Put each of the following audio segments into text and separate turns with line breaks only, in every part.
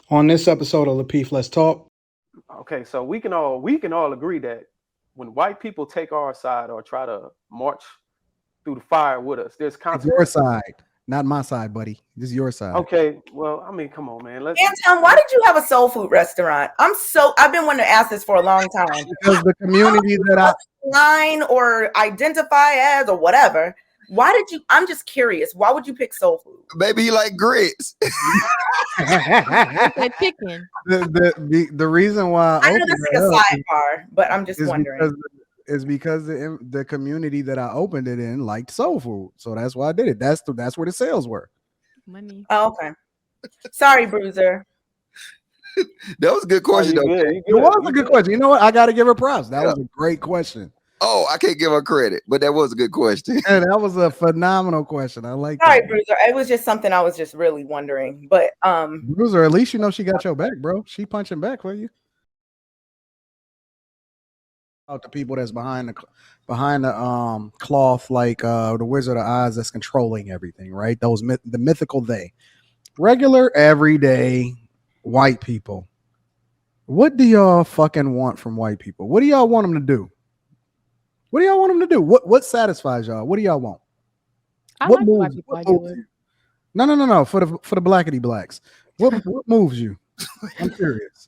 On this episode of Lapeef Let's Talk,
Okay, so we can all agree that when white people take our side or try to march through the fire with us, there's
It's your
consequences.
side, not my side, buddy. This is your side.
Okay, well, I mean, come on, man. Let's.
Anton, why did you have a soul food restaurant? I've been wanting to ask this for a long time.
Because the community that I
Line or identify as or whatever. Why did you? I'm just curious. Why would you pick soul food?
Maybe he like grits.
That chicken.
the reason why
I know this is a sidebar, but I'm just wondering.
Because the community that I opened it in liked soul food, so that's why I did it. That's where the sales were.
Money.
Oh, okay. Sorry, Bruiser.
That was a good
Oh,
question,
you
though.
good, you
It
good,
was
you
a good
good.
question. You know what? I got to give her props. That
Yeah.
was a great question,
Oh, I can't give her credit, but that was a good question.
and that was a phenomenal question. I like
Sorry,
that.
Bruiser. It was just something I was just really wondering. But
Bruiser, at least you know she got your back, bro. She punching back for you. Out the people that's behind the cloth, like the Wizard of Oz, that's controlling everything, right? The mythical they, regular everyday white people. What do y'all fucking want from white people? What do y'all want them to do? What do y'all want them to do? What satisfies y'all? What do y'all want?
I
What
like white
moves?
people. I
What
do
moves
it.
you? No. For the blackity blacks. What moves you? I'm curious.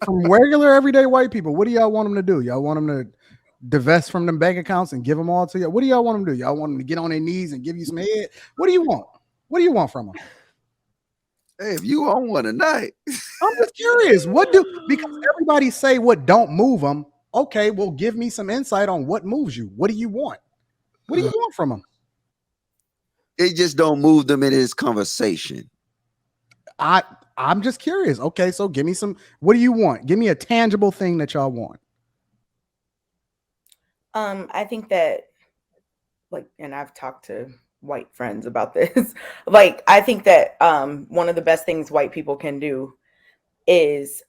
From regular everyday white people, what do y'all want them to do? Y'all want them to divest from them bank accounts and give them all to you? What do y'all want them to do? Y'all want them to get on their knees and give you some head? What do you want? What do you want from them?
Hey, if you on one tonight,
I'm just curious. Because everybody say what don't move them. Okay, well, give me some insight on what moves you. What do you want? What do you want from them?
it just don't move them in his conversation.
I'm just curious. Okay, so give me some. What do you want? Give me a tangible thing that y'all want.
I think that, like, and I've talked to white friends about this. Like, I think that one of the best things white people can do is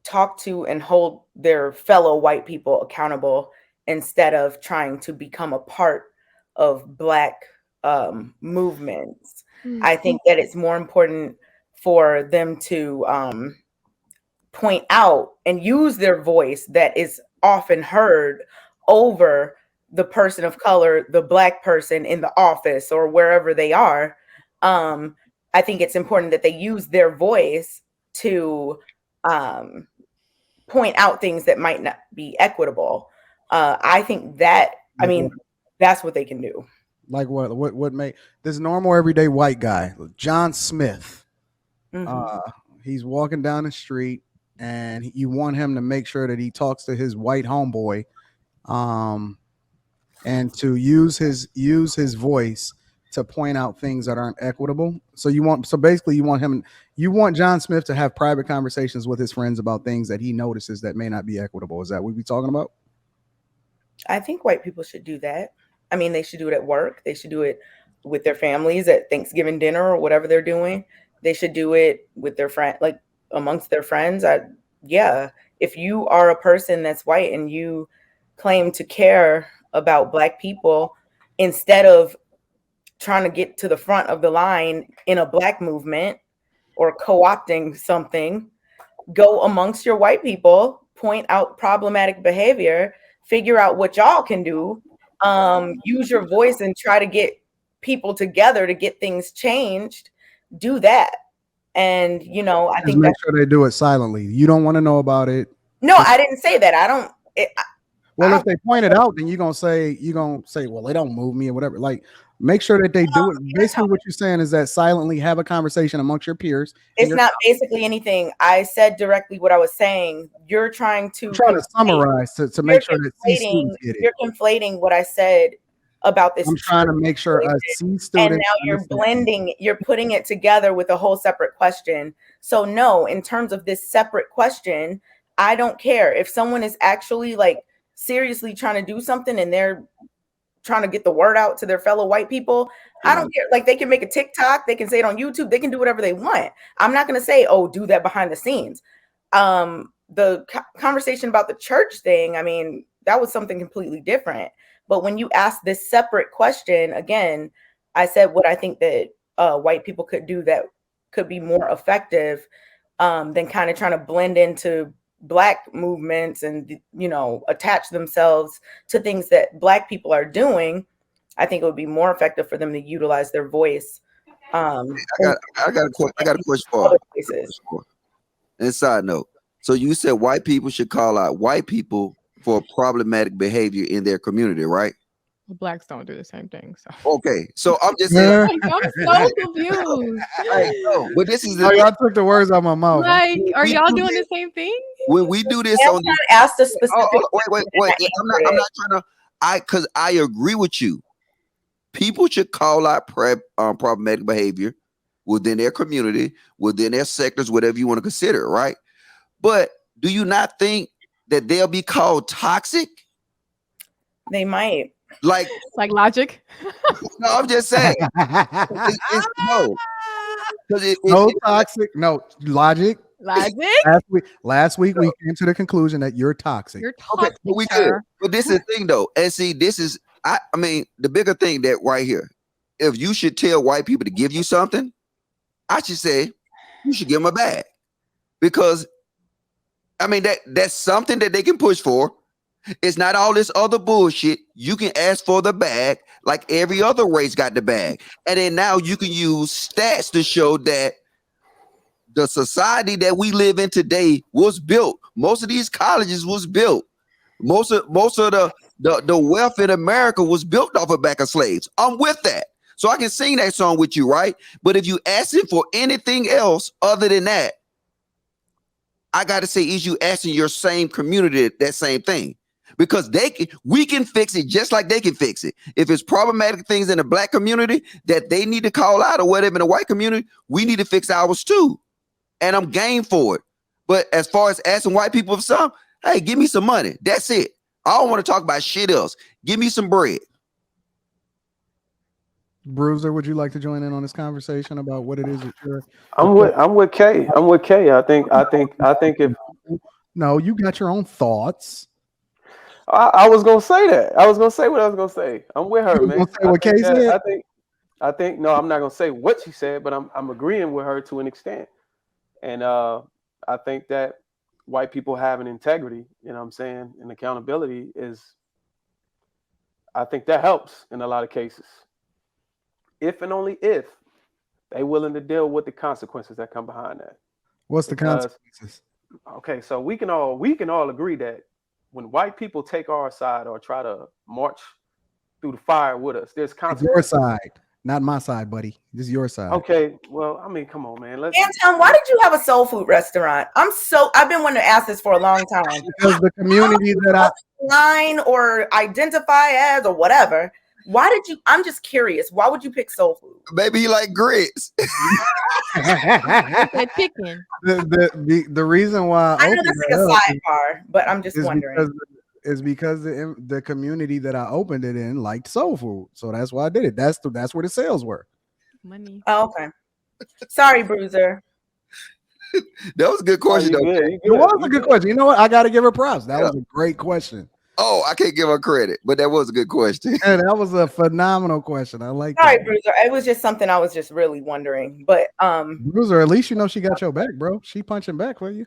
talk to and hold their fellow white people accountable instead of trying to become a part of Black movements. I think that it's more important for them to point out and use their voice that is often heard over the person of color, the Black person in the office or wherever they are. I think it's important that they use their voice to point out things that might not be equitable. I think that, I mean, that's what they can do.
Like what make this normal everyday white guy, John Smith.
Mhm.
He's walking down the street, and you want him to make sure that he talks to his white homeboy, and to use his voice to point out things that aren't equitable. So basically you want John Smith to have private conversations with his friends about things that he notices that may not be equitable. Is that what we're talking about?
I think white people should do that. I mean, they should do it at work. They should do it with their families at Thanksgiving dinner or whatever they're doing. They should do it with their friend, like amongst their friends. Yeah, if you are a person that's white and you claim to care about Black people, instead of trying to get to the front of the line in a Black movement or co-opting something, go amongst your white people, point out problematic behavior, figure out what y'all can do, use your voice and try to get people together to get things changed. Do that. And, I think
make sure they do it silently. You don't want to know about it.
No, I didn't say that.
Well, if they point it out, then you're gonna say, well, they don't move me or whatever. Like, make sure that they do it. Basically, what you're saying is that silently have a conversation amongst your peers.
It's not basically anything. I said directly what I was saying. You're trying to
summarize to make sure that C students get it.
You're conflating what I said about this.
I'm trying to make sure a C student.
And now you're blending, you're putting it together with a whole separate question. So no, in terms of this separate question, I don't care if someone is actually like seriously trying to do something and they're trying to get the word out to their fellow white people. I don't care. Like, they can make a TikTok, they can say it on YouTube, they can do whatever they want. I'm not going to say, oh, do that behind the scenes. The conversation about the church thing, I mean, that was something completely different. But when you ask this separate question, again, I said what I think that white people could do that could be more effective than kind of trying to blend into Black movements and, you know, attach themselves to things that Black people are doing. I think it would be more effective for them to utilize their voice.
I got a question for you. And side note, so you said white people should call out white people for problematic behavior in their community, right?
Well, Blacks don't do the same thing. So.
Okay, so I'm just saying.
Like, I'm so confused.
But this is
y'all took the words out of my mouth.
Like, are y'all doing the same thing?
When we do this on the
asked a specific.
Wait. I'm not trying to. Because I agree with you. People should call out problematic behavior within their community, within their sectors, whatever you want to consider, right? But do you not think that they'll be called toxic?
They might.
Like
logic?
No, I'm just saying.
No toxic. No logic.
Logic.
Last week we came to the conclusion that you're toxic.
You're toxic.
Okay, we did. But this is the thing, though. And see, this is I mean the bigger thing that right here. If you should tell white people to give you something, I should say you should give them a bag, because I mean that's something that they can push for. It's not all this other bullshit. You can ask for the bag like every other race got the bag. And then now you can use stats to show that the society that we live in today was built. Most of these colleges was built. Most of the wealth in America was built off of back of slaves. I'm with that. So I can sing that song with you, right? But if you asking for anything else other than that, I got to say, is you asking your same community that same thing? Because we can fix it just like they can fix it. If it's problematic things in the Black community that they need to call out or whatever in the white community, we need to fix ours too. And I'm game for it. But as far as asking white people for some, hey, give me some money. That's it. I don't want to talk about shit else. Give me some bread.
Bruiser, would you like to join in on this conversation about what it is that you're?
I'm with Kay. I think if
no, you got your own thoughts.
I was gonna say that. I was gonna say what I was gonna say. I'm with her, man.
Say what Kay said?
I think no, I'm not gonna say what she said, but I'm agreeing with her to an extent. And I think that white people having integrity, you know what I'm saying, and accountability I think that helps in a lot of cases. If and only if they're willing to deal with the consequences that come behind that.
What's the consequences?
Okay, so we can all agree that when white people take our side or try to march through the fire with us, there's consequences.
Your side, not my side, buddy. This is your side.
Okay, well, I mean, come on, man.
Anton, why did you have a soul food restaurant? I've been wanting to ask this for a long time.
Because the community that I
line or identify as or whatever. Why did you? I'm just curious. Why would you pick soul food?
Maybe you like grits.
Picking.
The reason why
I know that's like a sidebar, but I'm just wondering.
Because the community that I opened it in liked soul food, so that's why I did it. That's where the sales were.
Money.
Oh, okay. Sorry, Bruiser.
That was a good question, though.
It was a good question. You know what? I got to give her props. That was a great question.
Oh, I can't give her credit, but that was a good question.
And that was a phenomenal question. I like
Sorry,
that.
Bruiser. It was just something I was just really wondering. But
Bruiser, at least you know she got your back, bro. She punching back for you.